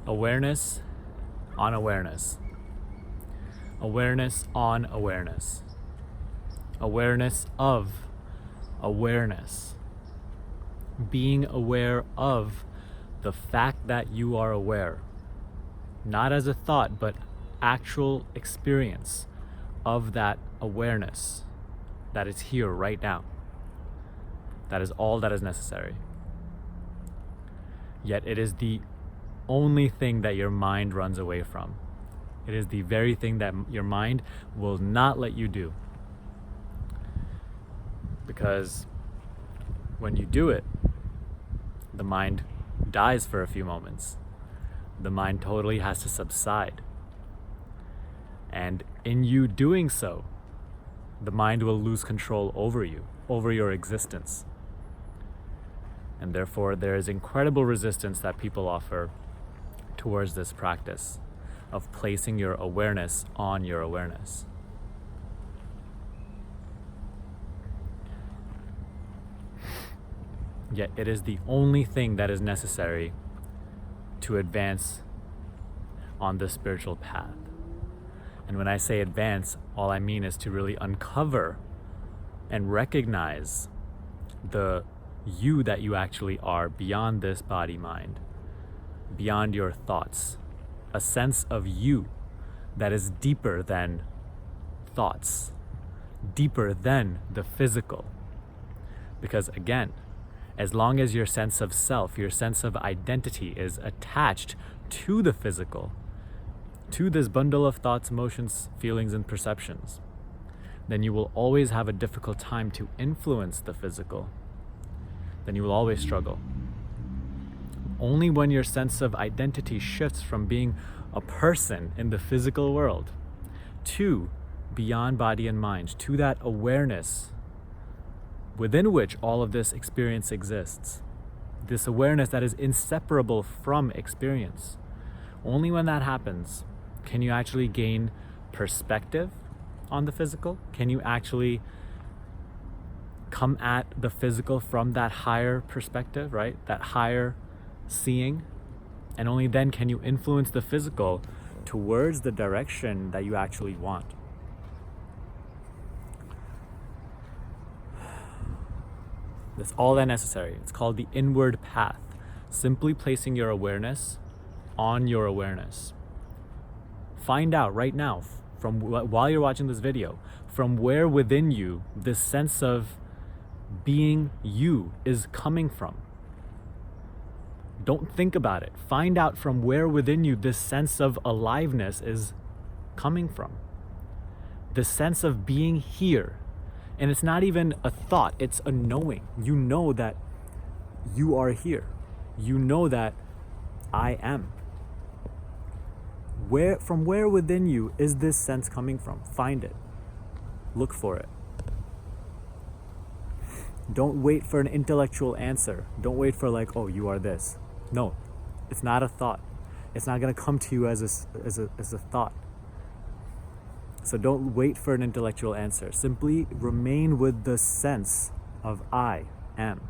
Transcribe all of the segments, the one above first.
Awareness on awareness. Awareness on awareness. Awareness of awareness. Being aware of the fact that you are aware. Not as a thought, but actual experience of that awareness that is here right now. That is all that is necessary. Yet it is the only thing that your mind runs away from. It is the very thing that your mind will not let you do. Because when you do it, the mind dies for a few moments. The mind totally has to subside. And in you doing so, the mind will lose control over you, over your existence. And therefore, there is incredible resistance that people offer towards this practice of placing your awareness on your awareness. Yet it is the only thing that is necessary to advance on the spiritual path. And when I say advance, all I mean is to really uncover and recognize the you that you actually are beyond this body-mind, beyond your thoughts, a sense of you that is deeper than thoughts, deeper than the physical. Because again, as long as your sense of self, your sense of identity is attached to the physical, to this bundle of thoughts, emotions, feelings, and perceptions, then you will always have a difficult time to influence the physical. Then you will always struggle. Only when your sense of identity shifts from being a person in the physical world to beyond body and mind, to that awareness within which all of this experience exists, this awareness that is inseparable from experience. Only when that happens can you actually gain perspective on the physical. Can you actually come at the physical from that higher perspective, right? That higher seeing. And only then can you influence the physical towards the direction that you actually want. That's all that necessary. It's called the inward path. Simply placing your awareness on your awareness. Find out right now, from while you're watching this video, from where within you this sense of being you is coming from. Don't think about it. Find out from where within you this sense of aliveness is coming from. The sense of being here. And it's not even a thought, it's a knowing. You know that you are here. You know that I am. From where within you is this sense coming from? Find it. Look for it. Don't wait for an intellectual answer. Don't wait for like, oh, you are this. No, it's not a thought. It's not going to come to you as a thought. So don't wait for an intellectual answer. Simply remain with the sense of I am,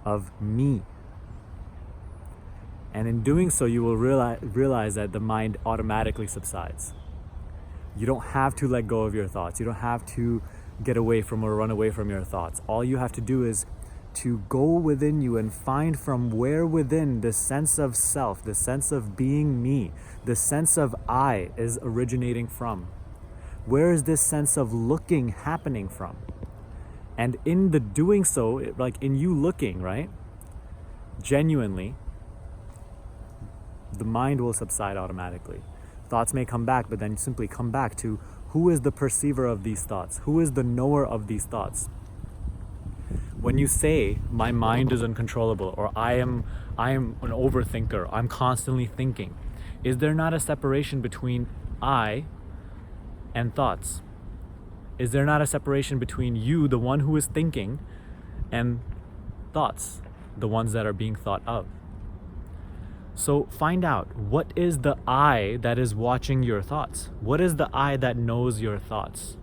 of me. And in doing so, you will realize that the mind automatically subsides. You don't have to let go of your thoughts. You don't have to get away from or run away from your thoughts. All you have to do is to go within you and find from where within the sense of self, the sense of being me, the sense of I is originating from. Where is this sense of looking happening from? And in the doing so, like in you looking, right? Genuinely, the mind will subside automatically. Thoughts may come back, but then simply come back to who is the perceiver of these thoughts? Who is the knower of these thoughts? When you say, my mind is uncontrollable, or I am an overthinker, I'm constantly thinking, is there not a separation between I and thoughts? Is there not a separation between you, the one who is thinking, and thoughts, the ones that are being thought of? So find out, what is the I that is watching your thoughts? What is the I that knows your thoughts?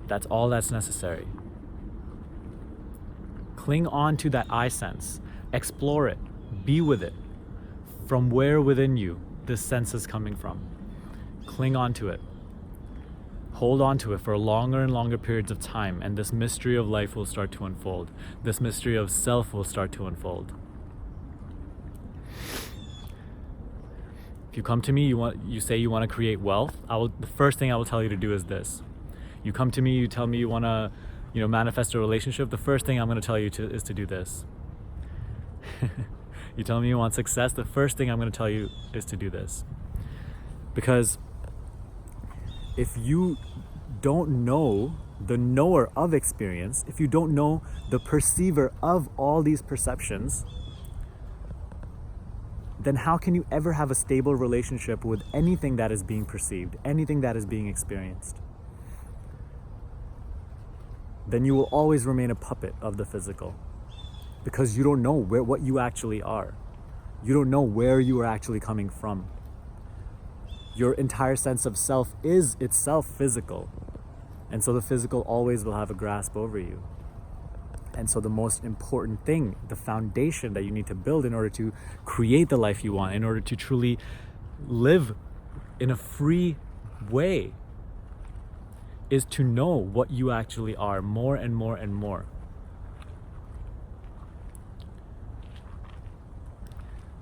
That's all that's necessary. Cling on to that I sense. Explore it. Be with it. From where within you this sense is coming from. Cling on to it. Hold on to it for longer and longer periods of time, and this mystery of life will start to unfold. This mystery of self will start to unfold. If you come to me, you say you want to create wealth, the first thing I will tell you to do is this. You come to me, you tell me you want to, manifest a relationship, the first thing I'm going to tell you is to do this. You tell me you want success, the first thing I'm going to tell you is to do this. Because if you don't know the knower of experience, if you don't know the perceiver of all these perceptions, then how can you ever have a stable relationship with anything that is being perceived, anything that is being experienced? Then you will always remain a puppet of the physical, because you don't know what you actually are. You don't know where you are actually coming from. Your entire sense of self is itself physical. And so the physical always will have a grasp over you. And so the most important thing, the foundation that you need to build in order to create the life you want, in order to truly live in a free way, is to know what you actually are more and more and more.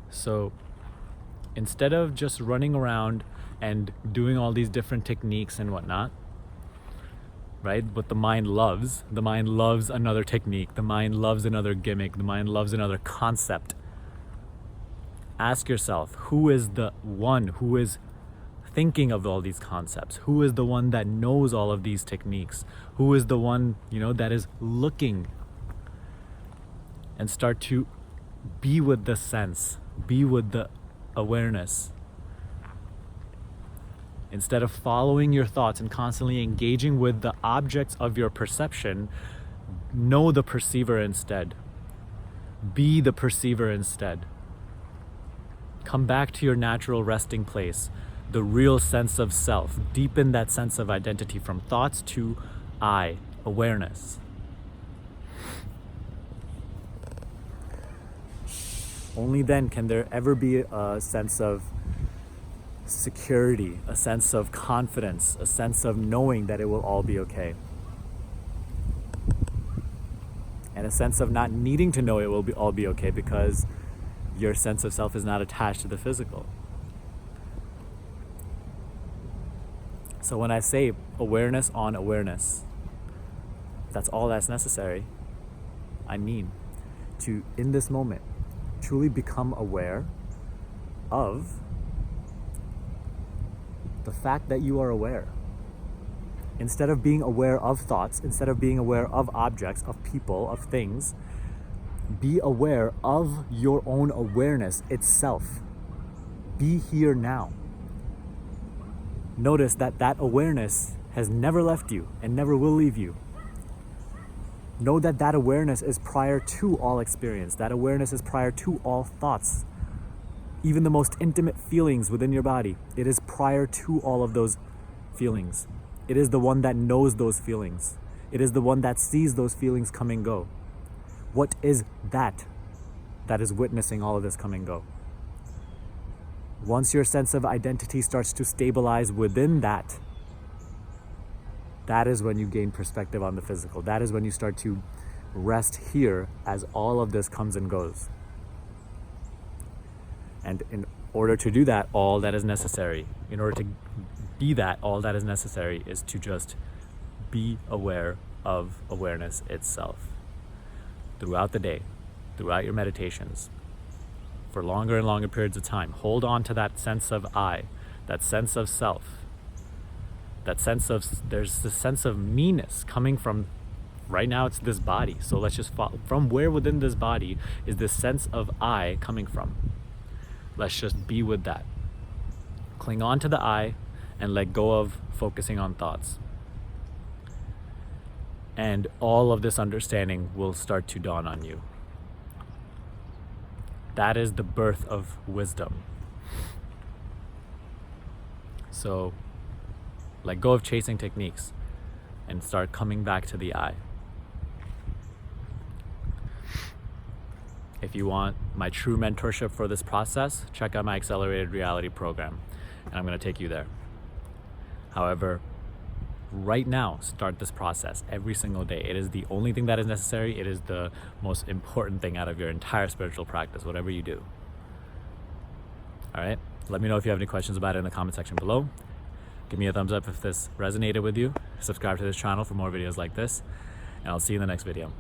So instead of just running around and doing all these different techniques and whatnot, right? What the mind loves another technique, the mind loves another gimmick, the mind loves another concept. Ask yourself, who is the one who is thinking of all these concepts? Who is the one that knows all of these techniques? Who is the one, that is looking? And start to be with the sense, be with the awareness. Instead of following your thoughts and constantly engaging with the objects of your perception, know the perceiver instead. Be the perceiver instead. Come back to your natural resting place, the real sense of self. Deepen that sense of identity from thoughts to I, awareness. Only then can there ever be a sense of security, a sense of confidence, a sense of knowing that it will all be okay. And a sense of not needing to know it will all be okay because your sense of self is not attached to the physical. So when I say awareness on awareness, that's all that's necessary. I mean, to, in this moment, truly become aware of the fact that you are aware. Instead of being aware of thoughts, instead of being aware of objects, of people, of things, be aware of your own awareness itself. Be here now. Notice that that awareness has never left you and never will leave you. Know that that awareness is prior to all experience. That awareness is prior to all thoughts. Even the most intimate feelings within your body, it is prior to all of those feelings. It is the one that knows those feelings. It is the one that sees those feelings come and go. What is that is witnessing all of this come and go? Once your sense of identity starts to stabilize within that, that is when you gain perspective on the physical. That is when you start to rest here as all of this comes and goes. And in order to do that, all that is necessary, in order to be that, all that is necessary is to just be aware of awareness itself. Throughout the day, throughout your meditations, for longer and longer periods of time, hold on to that sense of I, that sense of self, that sense of, there's this sense of me-ness coming from, right now it's this body. So let's just follow, from where within this body is this sense of I coming from? Let's just be with that. Cling on to the I and let go of focusing on thoughts. And all of this understanding will start to dawn on you. That is the birth of wisdom. So let go of chasing techniques and start coming back to the I. If you want my true mentorship for this process, check out my Accelerated Reality program, and I'm going to take you there. However, right now, start this process every single day. It is the only thing that is necessary. It is the most important thing out of your entire spiritual practice, whatever you do. All right? Let me know if you have any questions about it in the comment section below. Give me a thumbs up if this resonated with you. Subscribe to this channel for more videos like this, and I'll see you in the next video.